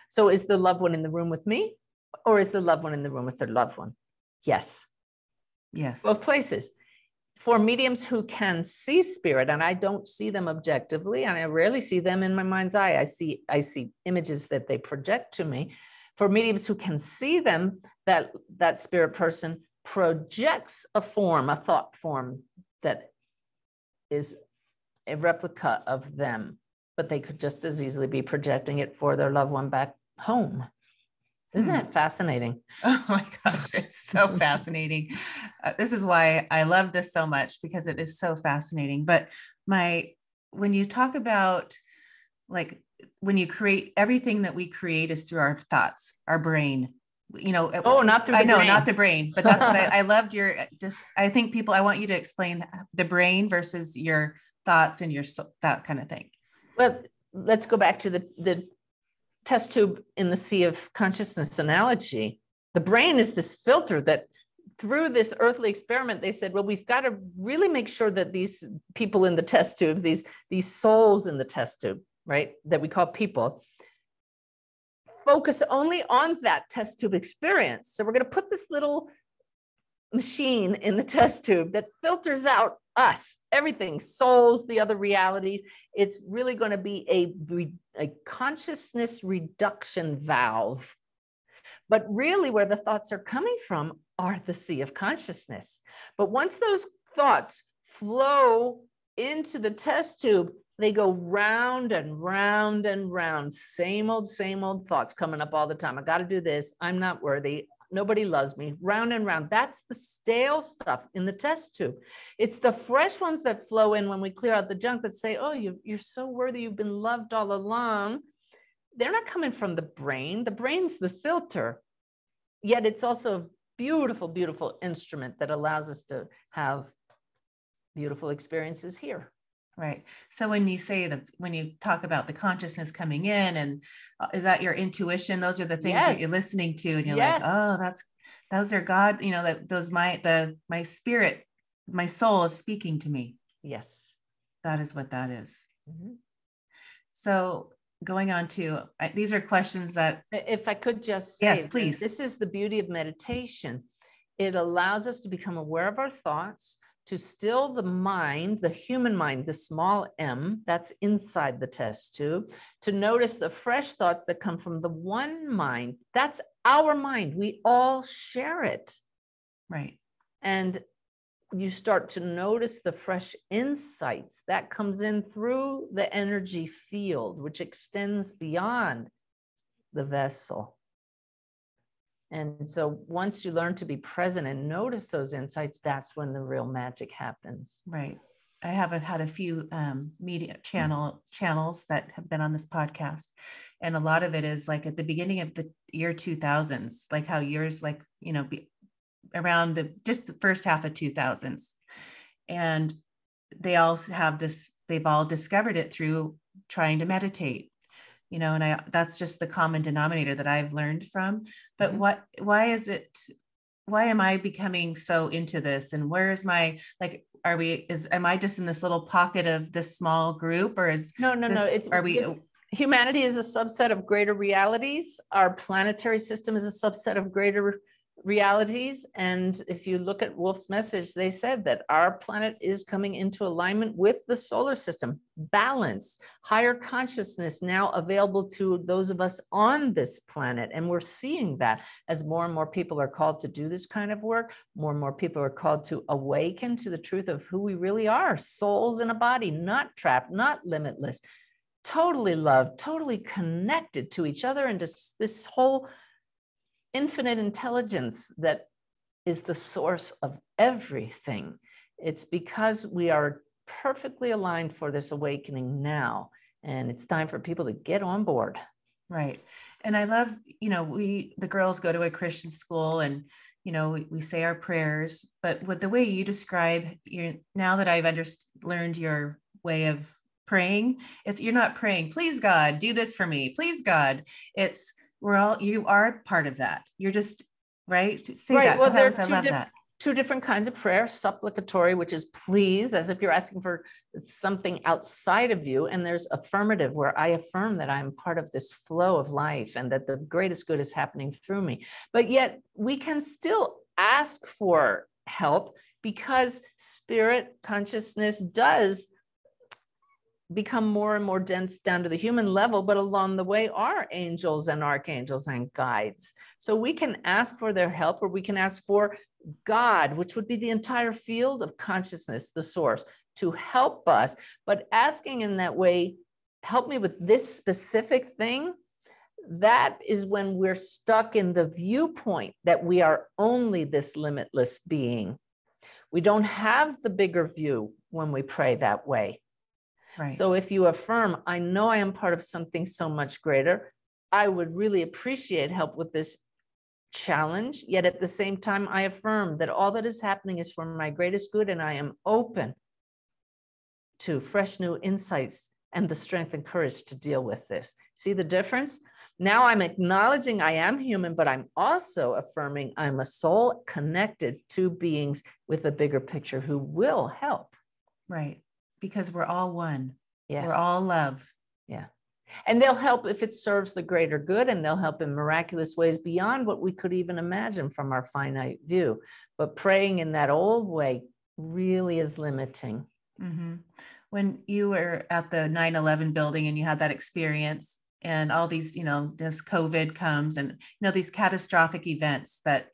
So is the loved one in the room with me, or is the loved one in the room with their loved one? Yes. Yes. Both places. For mediums who can see spirit, and I don't see them objectively, and I rarely see them in my mind's eye. I see images that they project to me. For mediums who can see them, that spirit person projects a form, a thought form that is a replica of them, but they could just as easily be projecting it for their loved one back home. Isn't that fascinating? Oh my gosh, it's so fascinating. This is why I love this so much, because it is so fascinating. But when you talk about, like, when you create, everything that we create is through our thoughts, our brain, you know. Not through the brain. Not the brain, but that's what I loved I think I want you to explain the brain versus your thoughts and that kind of thing. Well, let's go back to the test tube in the sea of consciousness analogy. The brain is this filter that, through this earthly experiment, they said, well, we've got to really make sure that these people in the test tube, these souls in the test tube, right, that we call people, focus only on that test tube experience. So we're going to put this little machine in the test tube that filters out us, everything, souls, the other realities. It's really going to be a consciousness reduction valve. But really, where the thoughts are coming from are the sea of consciousness. But once those thoughts flow into the test tube, they go round and round and round. Same old thoughts coming up all the time. I got to do this. I'm not worthy. Nobody loves me. Round and round. That's the stale stuff in the test tube. It's the fresh ones that flow in when we clear out the junk, that say, oh, you're so worthy. You've been loved all along. They're not coming from the brain. The brain's the filter. Yet it's also a beautiful, beautiful instrument that allows us to have beautiful experiences here. Right. So when you talk about the consciousness coming in, and is that your intuition? Those are the things that you're listening to, and you're like, oh, those are God, you know, my spirit, my soul is speaking to me. Yes. That is what that is. So going on to, these are questions that, if I could just say, yes, please. This is the beauty of meditation. It allows us to become aware of our thoughts, to still the mind, the human mind, the small m that's inside the test tube, to notice the fresh thoughts that come from the one mind. That's our mind. We all share it. Right. And you start to notice the fresh insights that comes in through the energy field, which extends beyond the vessel. And so once you learn to be present and notice those insights, that's when the real magic happens. Right. I have had a few media channels that have been on this podcast. And a lot of it is like at the beginning of the year 2000s, like how yours, like, you know, around just the first half of 2000s. And they all have this, they've all discovered it through trying to meditate. You know, and that's just the common denominator that I've learned from. But why am I becoming so into this? And where is my, like, am I just in this little pocket of this small group, or is no, humanity is a subset of greater realities. Our planetary system is a subset of greater realities. And if you look at Wolf's message, they said that our planet is coming into alignment with the solar system. Balance, higher consciousness now available to those of us on this planet. And we're seeing that as more and more people are called to do this kind of work. More and more people are called to awaken to the truth of who we really are. Souls in a body, not trapped, not limitless. totally loved, totally connected to each other, and just this whole infinite intelligence that is the source of everything. It's because we are perfectly aligned for this awakening now, and it's time for people to get on board. Right. And I love, the girls go to a Christian school, and, we say our prayers, but with the way you describe now that I've learned your way of praying, you're not praying, please God, do this for me, please God. You are part of that. You're just right. Say right. that. Well, I love that. Two different kinds of prayer: supplicatory, which is please, as if you're asking for something outside of you. And there's affirmative, where I affirm that I'm part of this flow of life and that the greatest good is happening through me. But yet we can still ask for help, because spirit consciousness does become more and more dense down to the human level, but along the way are angels and archangels and guides. So we can ask for their help, or we can ask for God, which would be the entire field of consciousness, the source, to help us. But asking in that way, help me with this specific thing, that is when we're stuck in the viewpoint that we are only this limitless being. We don't have the bigger view when we pray that way. Right. So if you affirm, I know I am part of something so much greater, I would really appreciate help with this challenge. Yet at the same time, I affirm that all that is happening is for my greatest good, and I am open to fresh new insights and the strength and courage to deal with this. See the difference? Now I'm acknowledging I am human, but I'm also affirming I'm a soul connected to beings with a bigger picture who will help. Right. Because we're all one. Yes. We're all love. Yeah. And they'll help if it serves the greater good, and they'll help in miraculous ways beyond what we could even imagine from our finite view. But praying in that old way really is limiting. Mm-hmm. When you were at the 9/11 building and you had that experience, and all these, this COVID comes, and, these catastrophic events that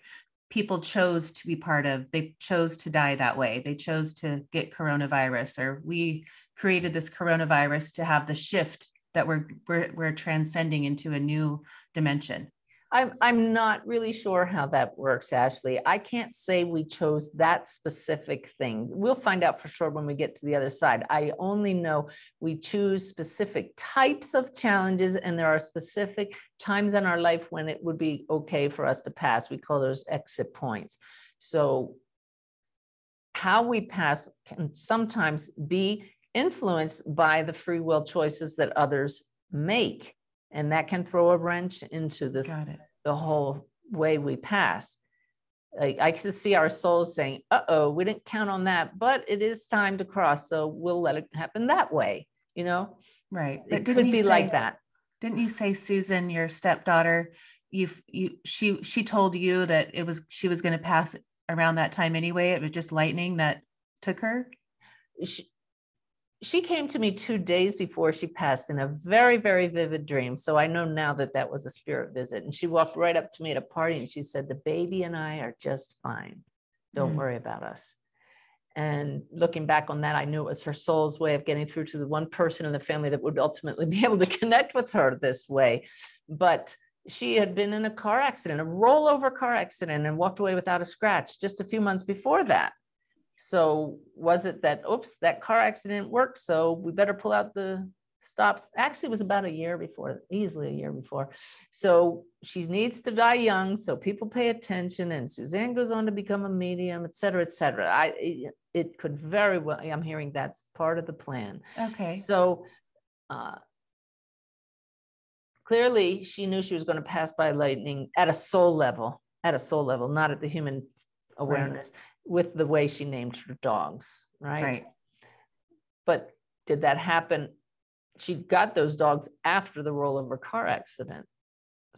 people chose to be part of, they chose to die that way. They chose to get coronavirus, or we created this coronavirus to have the shift that we're transcending into a new dimension. I'm not really sure how that works, Ashley. I can't say we chose that specific thing. We'll find out for sure when we get to the other side. I only know we choose specific types of challenges, and there are specific times in our life when it would be okay for us to pass. We call those exit points. So how we pass can sometimes be influenced by the free will choices that others make. And that can throw a wrench into the whole way we pass. I can see our souls saying, uh-oh, we didn't count on that, but it is time to cross, so we'll let it happen that way, Right. But it could be like that. Didn't you say, Susan, your stepdaughter, she told you that she was going to pass around that time anyway? It was just lightning that took her? She came to me 2 days before she passed in a very, very vivid dream. So I know now that that was a spirit visit. And she walked right up to me at a party and she said, the baby and I are just fine. Don't worry about us. And looking back on that, I knew it was her soul's way of getting through to the one person in the family that would ultimately be able to connect with her this way. But she had been in a car accident, a rollover car accident, and walked away without a scratch just a few months before that. So was it that, oops, that car accident worked, so we better pull out the stops? Actually, it was about a year before, easily a year before. So she needs to die young, so people pay attention, and Suzanne goes on to become a medium, et cetera, et cetera. It could very well, I'm hearing that's part of the plan. Okay. So clearly she knew she was going to pass by lightning at a soul level, not at the human awareness. Right. With the way she named her dogs, right? But did that happen? She got those dogs after the rollover car accident.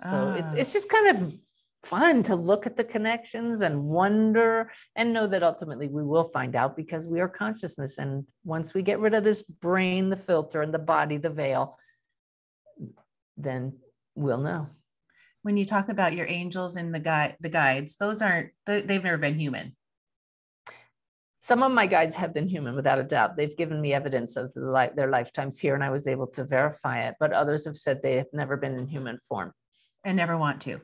So it's just kind of fun to look at the connections and wonder, and know that ultimately we will find out, because we are consciousness. And once we get rid of this brain, the filter, and the body, the veil, then we'll know. When you talk about your angels and the guides, they've never been human. Some of my guides have been human, without a doubt. They've given me evidence of their lifetimes here, and I was able to verify it. But others have said they have never been in human form. And never want to.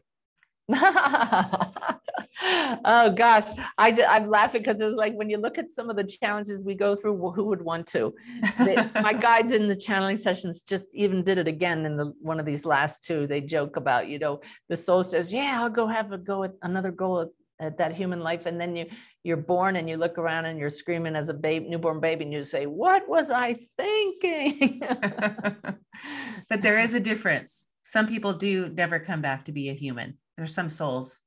Oh gosh, I'm laughing because it's like when you look at some of the challenges we go through, well, who would want to? My guides in the channeling sessions just even did it again in one of these last two. They joke about, the soul says, yeah, I'll go have another go at that human life. And then you're born and you look around and you're screaming as a newborn baby, and you say, what was I thinking? But there is a difference. Some people do never come back to be a human. There's some souls.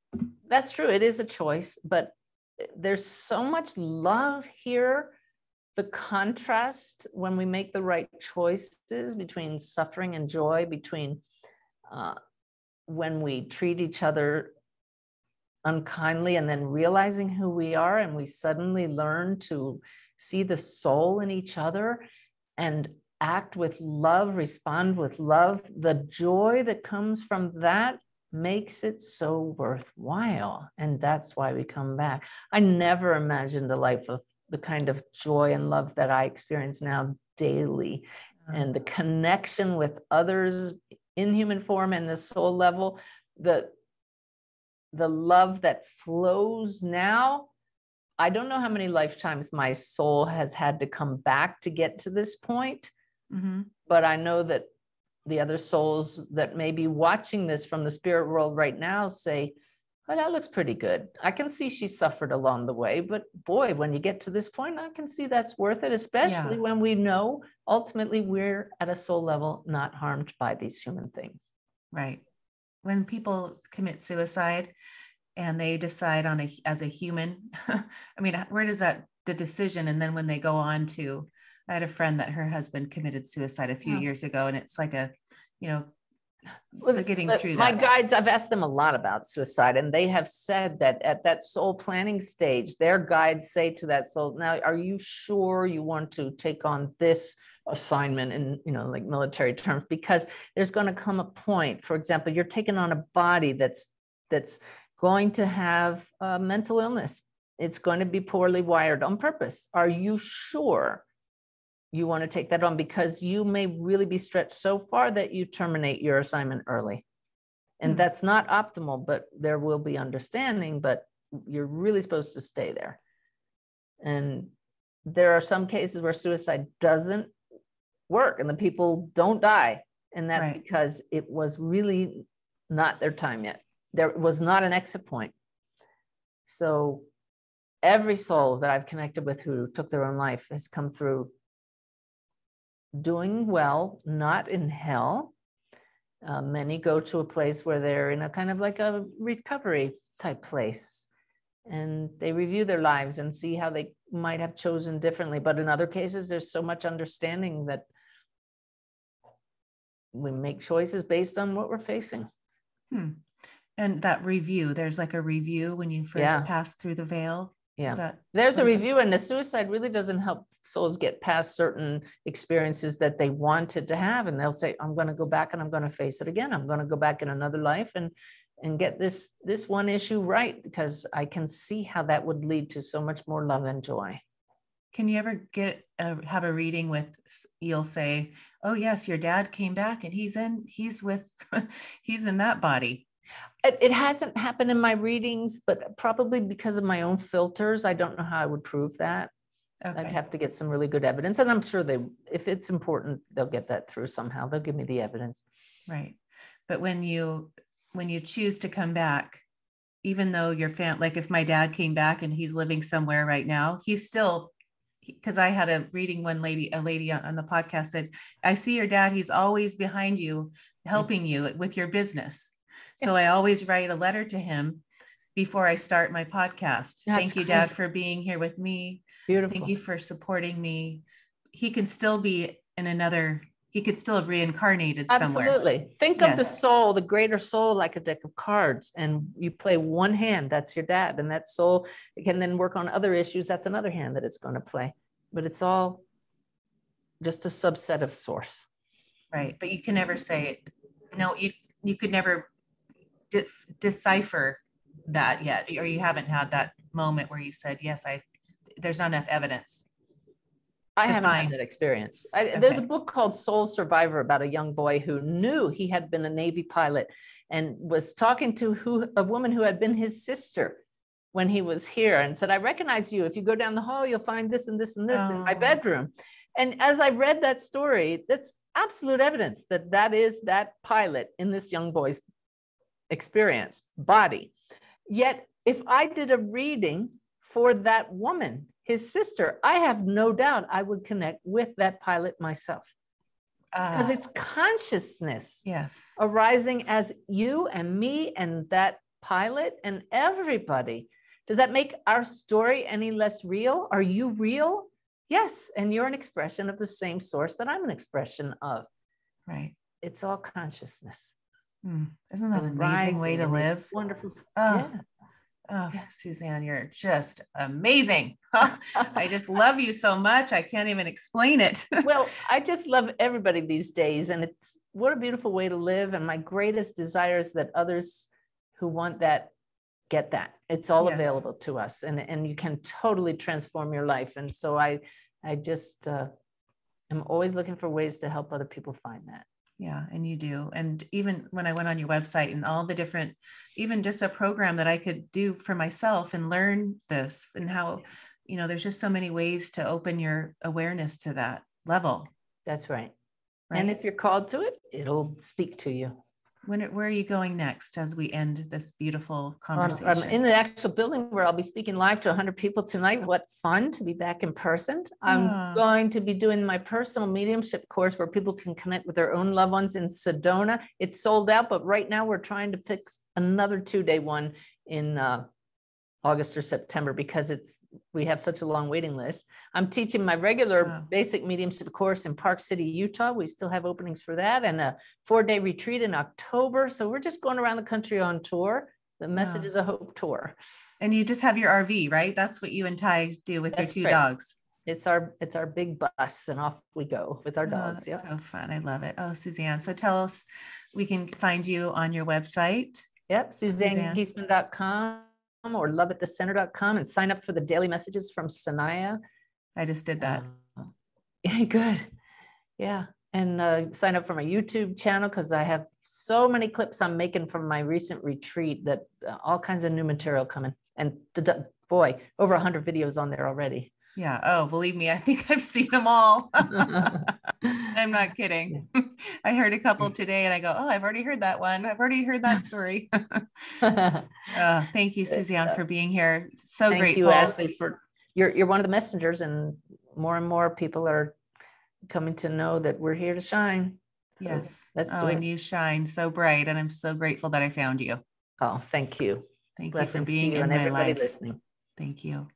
That's true. It is a choice, but there's so much love here. The contrast when we make the right choices between suffering and joy, between when we treat each other unkindly and then realizing who we are, and we suddenly learn to see the soul in each other and act with love, respond with love. The joy that comes from that makes it so worthwhile. And that's why we come back. I never imagined a life of the kind of joy and love that I experience now daily. And the connection with others in human form and the soul level, the love that flows now. I don't know how many lifetimes my soul has had to come back to get to this point, but I know that the other souls that may be watching this from the spirit world right now say, oh, that looks pretty good. I can see she suffered along the way, but boy, when you get to this point, I can see that's worth it, especially when we know ultimately we're at a soul level, not harmed by these human things. Right. When people commit suicide and they decide as a human, I mean, where does the decision, and then when they go on to, I had a friend that her husband committed suicide a few years ago, and it's like they're getting through that. My guides, I've asked them a lot about suicide, and they have said that at that soul planning stage, their guides say to that soul, now, are you sure you want to take on this assignment in, like military terms? Because there's going to come a point, for example, you're taking on a body that's going to have a mental illness. It's going to be poorly wired on purpose. Are you sure you want to take that on? Because you may really be stretched so far that you terminate your assignment early. And that's not optimal, but there will be understanding, but you're really supposed to stay there. And there are some cases where suicide doesn't work and the people don't die. And that's because it was really not their time yet. There was not an exit point. So every soul that I've connected with who took their own life has come through doing well, not in hell. Many go to a place where they're in a kind of like a recovery type place, and they review their lives and see how they might have chosen differently. But in other cases, there's so much understanding that we make choices based on what we're facing. And that review, there's like a review when you first pass through the veil. Yeah, there's a review, and the suicide really doesn't help souls get past certain experiences that they wanted to have. And they'll say, I'm going to go back and I'm going to face it again. I'm going to go back in another life and get this one issue right, because I can see how that would lead to so much more love and joy. Can you ever have a reading with, you'll say, oh yes, your dad came back and he's in that body? It hasn't happened in my readings, but probably because of my own filters. I don't know how I would prove that. Okay. I'd have to get some really good evidence. And I'm sure if it's important, they'll get that through somehow. They'll give me the evidence. Right. But when you choose to come back, even though your like if my dad came back and he's living somewhere right now, he's still, because I had a reading, a lady on the podcast said, I see your dad, he's always behind you, helping you with your business. So I always write a letter to him before I start my podcast. Thank you, Dad, for being here with me. Beautiful. Thank you for supporting me. He can still be he could still have reincarnated somewhere. Absolutely. Think of the soul, the greater soul, like a deck of cards, and you play one hand, that's your dad. And that soul can then work on other issues. That's another hand that it's going to play. But it's all just a subset of source. Right. But you can never say, no, you could never decipher that yet, or you haven't had that moment where you said, yes, there's not enough evidence. I haven't had that experience. There's a book called Soul Survivor about a young boy who knew he had been a Navy pilot and was talking to a woman who had been his sister when he was here, and said, I recognize you. If you go down the hall, you'll find this and this and this in my bedroom. And as I read that story, that's absolute evidence that that is that pilot in this young boy's experience, body. Yet if I did a reading for that woman, his sister, I have no doubt I would connect with that pilot myself. Because it's consciousness arising as you and me and that pilot and everybody. Does that make our story any less real? Are you real? Yes. And you're an expression of the same source that I'm an expression of. Right. It's all consciousness. Isn't that an amazing way to live? Wonderful. Suzanne, you're just amazing. I just love you so much. I can't even explain it. Well, I just love everybody these days. And it's what a beautiful way to live. And my greatest desire is that others who want that get that. It's all available to us, and you can totally transform your life. And so I just am always looking for ways to help other people find that. Yeah, and you do. And even when I went on your website and all the different, even just a program that I could do for myself and learn this, and how, there's just so many ways to open your awareness to that level. That's right. And if you're called to it, it'll speak to you. Where are you going next as we end this beautiful conversation? I'm in the actual building where I'll be speaking live to 100 people tonight. What fun to be back in person. I'm going to be doing my personal mediumship course where people can connect with their own loved ones in Sedona. It's sold out, but right now we're trying to fix another 2-day one in August or September because we have such a long waiting list. I'm teaching my regular basic mediumship course in Park City, Utah. We still have openings for that, and a 4-day retreat in October. So we're just going around the country on tour. The Message is a Hope tour. And you just have your RV, right? That's what you and Ty do with your 2 dogs. It's our big bus, and off we go with our dogs. That's so fun. I love it. Oh, Suzanne. So tell us, we can find you on your website. Yep. SuzanneGiesemann.com. or loveatthecenter.com, and sign up for the daily messages from Sanaya. I just did that. Good. Yeah. And sign up for my YouTube channel, because I have so many clips I'm making from my recent retreat that all kinds of new material coming. And boy, over 100 videos on there already. Yeah. Oh, believe me, I think I've seen them all. I'm not kidding. I heard a couple today and I go, oh, I've already heard that one. I've already heard that story. Thank you, Suzanne, for being here. So grateful. Thank you, Ashley, for you're one of the messengers, and more people are coming to know that we're here to shine. So yes. Let's do it. And you shine so bright, and I'm so grateful that I found you. Oh, thank you. Thank Blessings you for being to you in and my everybody life. listening. Thank you.